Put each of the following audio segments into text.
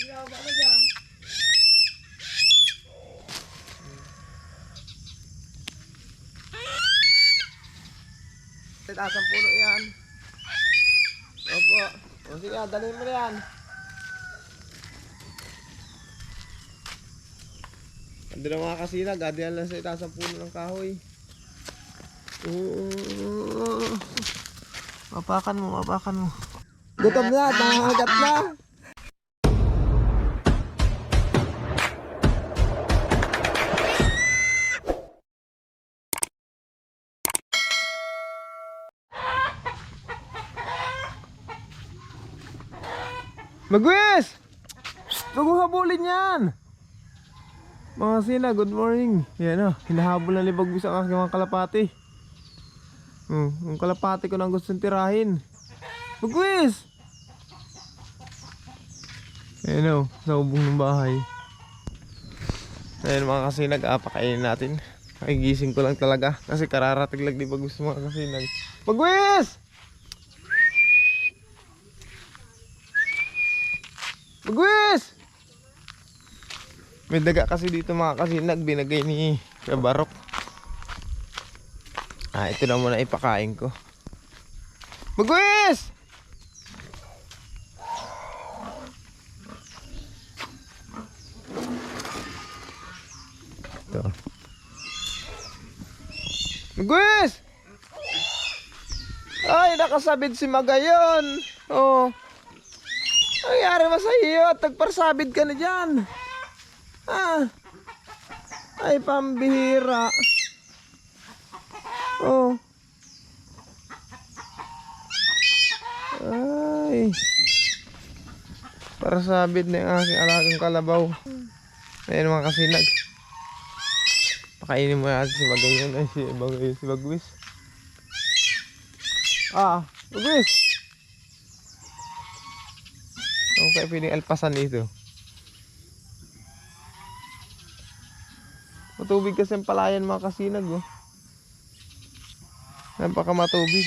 Sinaba na dyan. Asang puno yan. Opo. O sige, dalhin mo na yan. Ando na mga kasinag, adihan lang sa itaas ang puno ng kahoy. Mapakan mo, mapakan mo. Gutom na, nangangagat na. Magwis! Huwag mo habulin yan! Mga sina, good morning. Yan o, hinahabol na ni Bagwis ang aking mga kalapati. Yung kalapati ko nang gustong tirahin. Bagwis! Yan o, sa ubong ng bahay. Ayan mga kasinag, pakainin natin. Nakigising ko lang talaga kasi kararating lang ni Bagwis mga kasinag. Bagwis! Bagwis! May daga kasi dito mga kasinag, binagay ni Kuya Barok. Ito na muna ipakain ko. Bagwis! Ito. Bagwis! Ay, nakasabid si Magayon. Oh. Nangyari ba sa iyo at nagparsabid ka na dyan? Ay, pambihira. Oh. Ay. Parsabid na yung aking alagang kalabaw. Ayan mga kasinag. Pakainin mo natin si Magayon. Ay, si Bagwis. Bagwis. Okay, pwedeng alpasan dito. Matubig kasi ang palayan mga kasinag oh. Napaka matubig.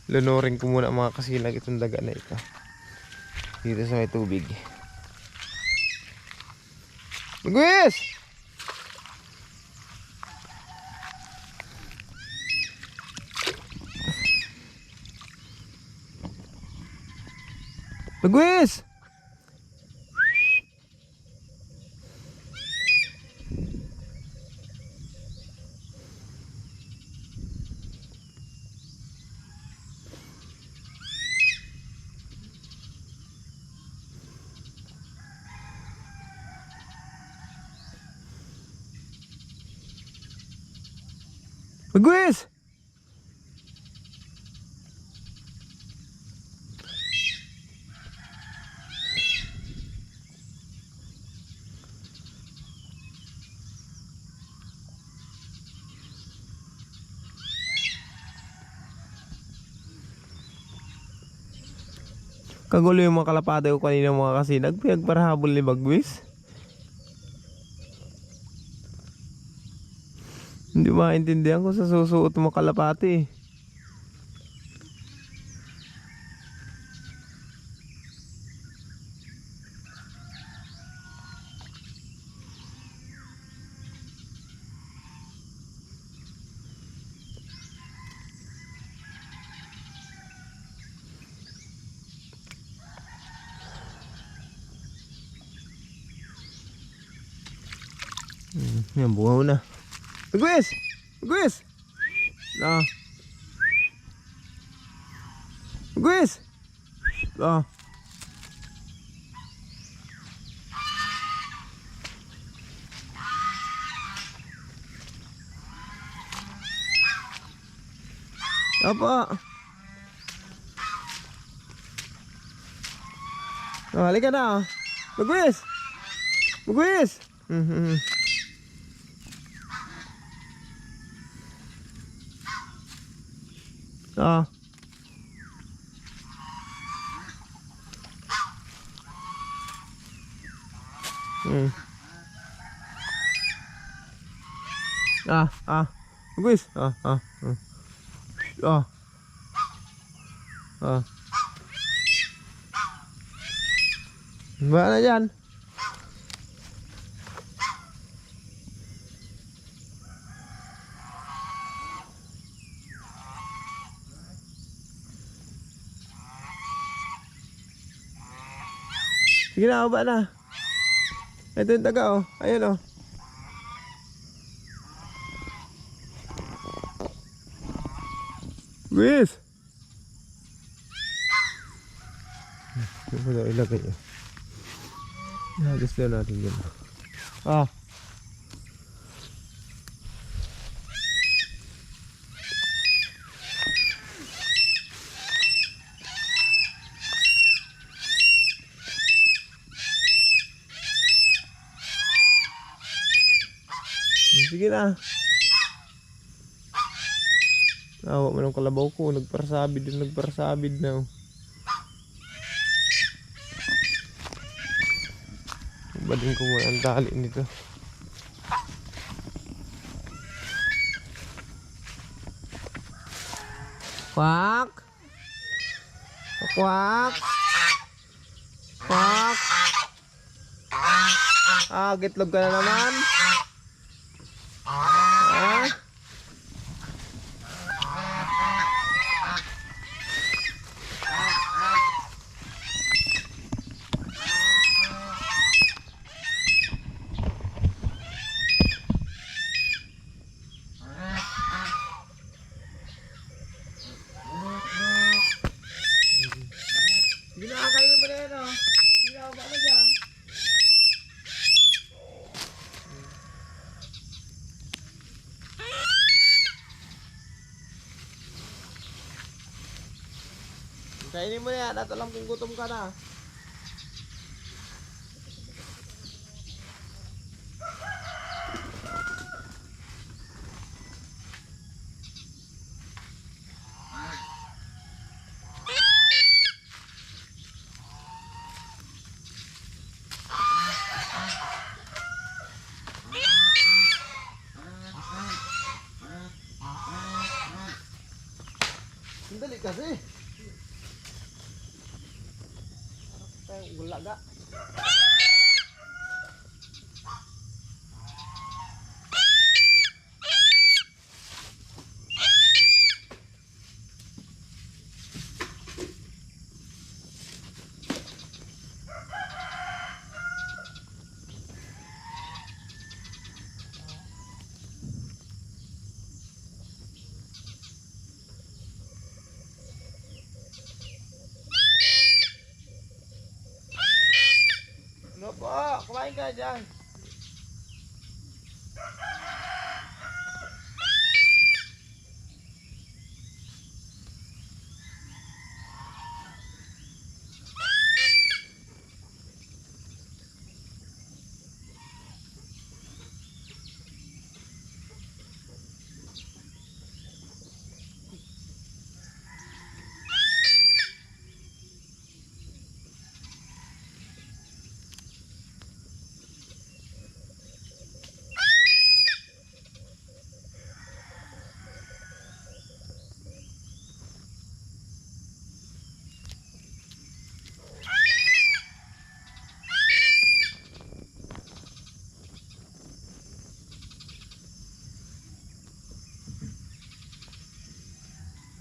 Lunurin ko muna mga kasinag itong daga na ito. Dito sa may tubig. Bagwis! Bagwis! Bagwis! Kagulo yung mga kalapate ko kanina mga kasinag. Pinagparahabol ni Bagwis. Hindi maintindihan kung sa susuot mo kalapate. Yan, bungaw na. Bagwis! Bagwis! Bagwis! Apa? Halika na. Bagwis! Bagwis! Bagwis. Ba na dyan? Sige na, baba na. Ito yung taga oh. Ayun oh. Wis! Ito mo daw ilagay yun. Nagis na natin yun. Ah. Sige na. Awa mo ng kalabaw ko. Nagparasabid na. Badin ko muna ang tali nito. Kwak! Kwak! Kwak! Ah, gitlog ka na naman. Ah? Ginakainin mo na yan oh. Ginagawa mo dyan. Kainin mo na yan at alam kung gutom ka na. Sandali kasi. Gulaga. Ano po? Kumain ka dyan.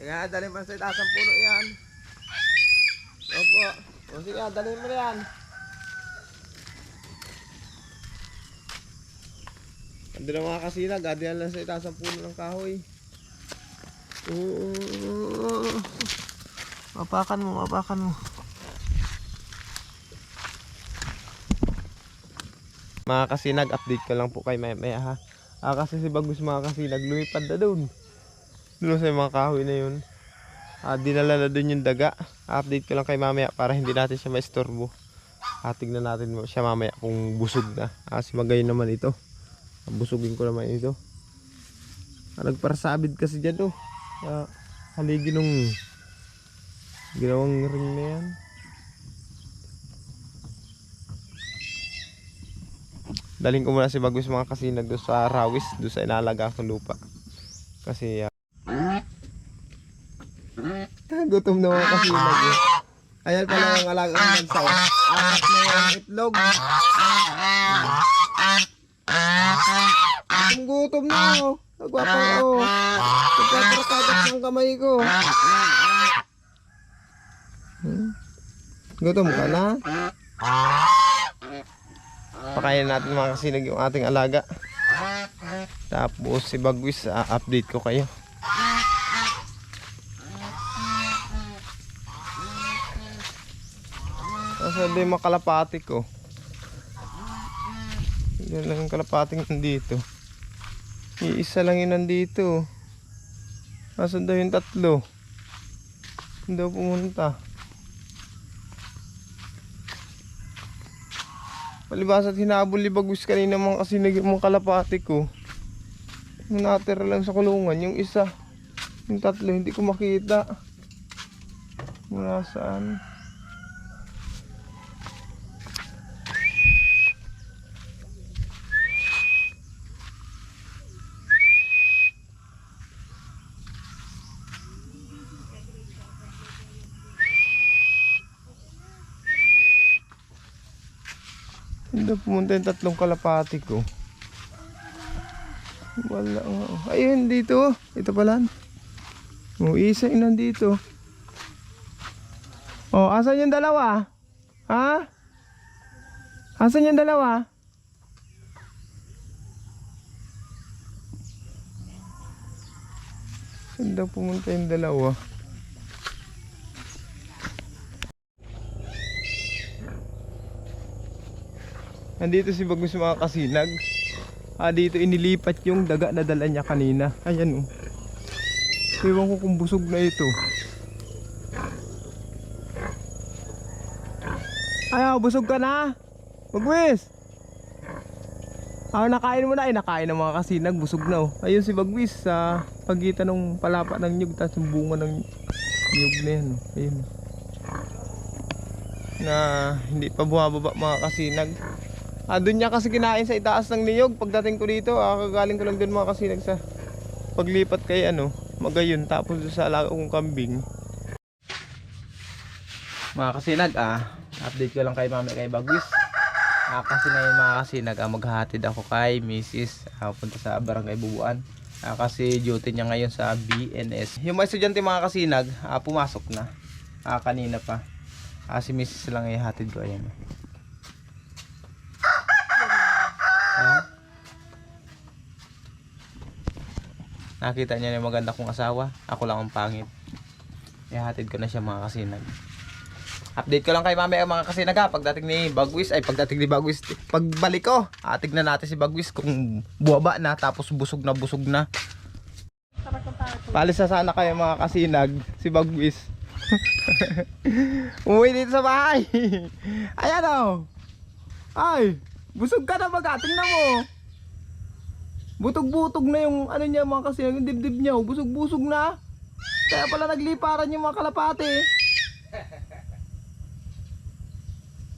Sige, dalhin mo sa itaas ang puno yan. Opo. O sige, dalhin mo na yan. Ando na mga kasinag, adihan lang sa itaas ang puno ng kahoy. Mapakan mo. Mga kasinag, update ko lang po kay maya ha. Kasi si Bagus mga kasinag, lumipad na doon. Doon sa mga kahoy na yun. Dinala na doon yung daga. Update ko lang kay mamaya para hindi natin siya maistorbo. Tignan natin siya mamaya kung busog na. Kasi magayon naman ito. Busugin ko naman ito. Nagparasabid kasi dyan oh. Haligi nung ginawang ring na yan. Daling ko muna si Bagus mga kasinag doon sa rawis. Doon sa inalaga kong lupa. Kasi gutom na mga kasinag eh. Ayan pala yung alagang bagsaw. Apat na yung itlog. Gutom na ako. Nagwapang ako. Nagpaparakagat ng kamay ko. Gutom ka na? Pakain natin mga kasinag yung ating alaga. Tapos si Bagwis, update ko kayo. Sabi yung mga kalapati ko. Yan lang yung kalapating nandito. Iisa lang yun nandito. Nasaan daw yung tatlo? Hindi daw pumunta. Palibas at hinabol ni Bagwis kanina mga kasinag yung mga kalapati ko. Yung natira lang sa kulungan. Yung isa. Yung tatlo hindi ko makita. Mula saan? Hindi pumunta yung tatlong kalapati ko. Wala nga. Ayun dito. Ito pala. Isa yung nandito. Oh, asan yung dalawa? Ha? Asan yung dalawa? Saan daw pumunta yung dalawa? Nandito si Bagwis mga kasinag. Dito inilipat yung daga na dala niya kanina. Ayan oh. Ewan ko kung busog na ito. Ayaw, busog ka na? Bagwis! Nakain mo na. Nakain ng mga kasinag. Busog na oh. Ayun si Bagwis sa pagitan ng palapa ng nyug. Tapos yung bunga ng nyug na yan oh. Ayun. Na hindi pa bumababa mga kasinag. Doon niya kasi kinain sa itaas ng niyog. Pagdating ko dito, kagaling ko lang doon mga kasinag sa paglipat kay Magayon. Tapos sa alaga kong kambing. Mga kasinag, update ko lang kay mami kay Bagwis. Kasi ngayon mga kasinag, maghahatid ako kay Mrs. Punta sa Barangay Bubuan. Kasi duty niya ngayon sa BNS. Yung mga estudyante mga kasinag, pumasok na. Kanina pa. Si Mrs. lang ihatid ko. Ayan. Nakita niya yung maganda kong asawa. Ako lang ang pangit. Ihatid ko na siya mga kasinag. Update ko lang kay mami ang mga kasinag pagdating ni Bagwis. Pagbalik ko, tignan natin si Bagwis kung buwaba na. Tapos busog na. Palis na sana kayo mga kasinag. Si Bagwis umuwi dito sa bahay. Ayan o. Ay, busog ka na baga. Tingnan mo. Butog-butog na yung niya mga kasinag. Yung dibdib niya. Busog-busog na. Kaya pala nagliparan yung mga kalapati.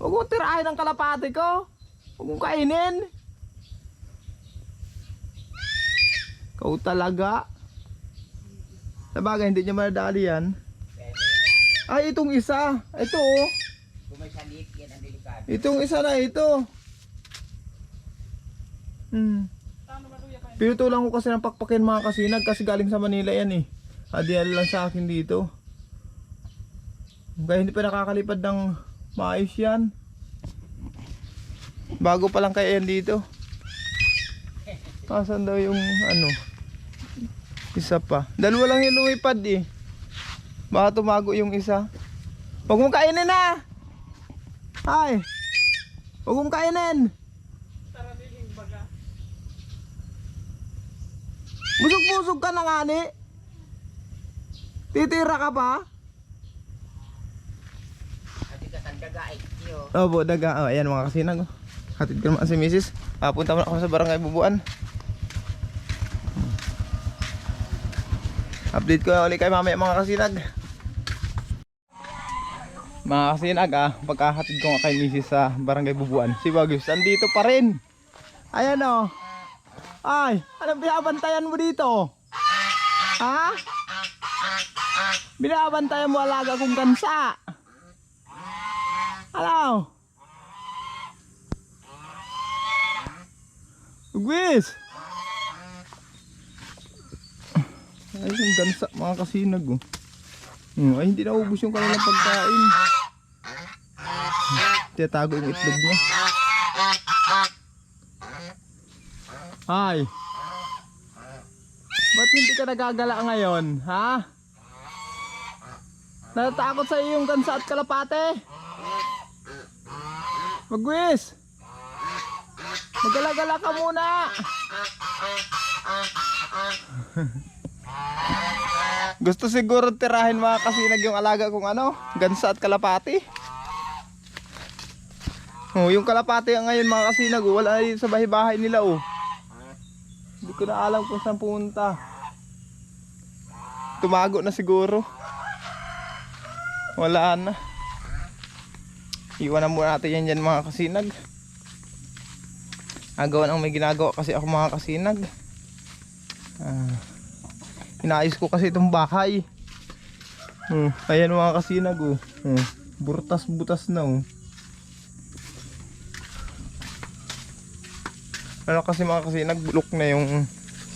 Huwag mo tirahin ang kalapati ko. Huwag mong kainin. Ikaw talaga. Sabagay hindi niya madali yan. Ay itong isa. Ito oh. Itong isa na ito. Pinuto lang ko kasi ng pakpakin mga kasinag. Kasi galing sa Manila yan eh. Dinala lang sa akin dito. Kaya hindi pa nakakalipad ng maayos yan. Bago pa lang kaya yan dito. Asan daw yung isa pa. Dalawa lang yung lumipad eh. Baka tumago yung isa. Huwag mong kainin na. Ay. Huwag mong kainin. Busog-busog ka na nga ni. Titira ka pa? Opo, daga. Ayan mga kasinag. Hatid ko naman si Mrs. Punta mo na ako sa Barangay Bubuan. Update ko ulit kay mamaya mga kasinag. Mga kasinag pagkahatid ko nga kay Mrs. sa Barangay Bubuan, si Bagwis andito pa rin. Ayan o. Ay, anong binabantayan mo dito? Ha? Binabantayan mo alaga kong gansa. Magwis! Ay, yung gansa mga kasinag oh. Ay, hindi naubos yung kanilang pagkain. Tiyatago yung itlog niya. Ay! Ba't hindi ka nagagala ngayon, ha? Natatakot sa iyo yung gansa at kalapate? Magwis! Magala-gala ka muna! Gusto siguro tirahin mga kasinag yung alaga kong ano, gansa at kalapati. Oh, yung kalapati ngayon mga kasinag, wala na dito sa bahay-bahay nila oh. Hindi ko na alam kung saan pumunta. Tumago na siguro. Wala na. Iwan na muna natin yan dyan mga kasinag. Agawan ang may ginagawa kasi ako mga kasinag. Inaayos ko kasi itong bahay. Ayan mga kasinag oh. Burtas-butas na oh. Ano kasi mga kasinag, bulok na yung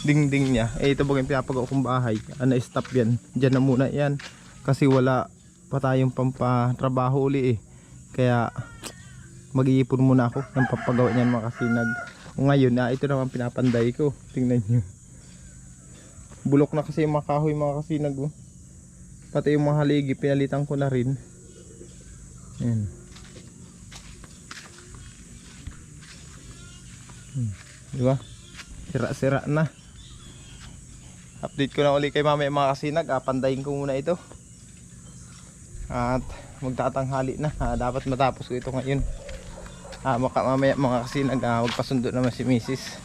dingding niya. Ito ba yung pinapagawa kong bahay. Na-stop yan. Diyan na muna yan. Kasi wala pa tayong pampatrabaho uli eh. Kaya mag-iipon muna ako ng papagawa niyan mga kasinag. O ngayon ito naman pinapanday ko. Tingnan nyo. Bulok na kasi yung makahoy mga kasinag oh. Pati yung mga haligi pinalitan ko na rin. Ayan. Diba? Sira-sira na. Update ko na uli kay mamaya mga kasinag. Pandayin ko muna ito. At magtatanghali na. Dapat matapos ko ito ngayon. Mamaya mga kasinag, magpasundo naman si Mrs.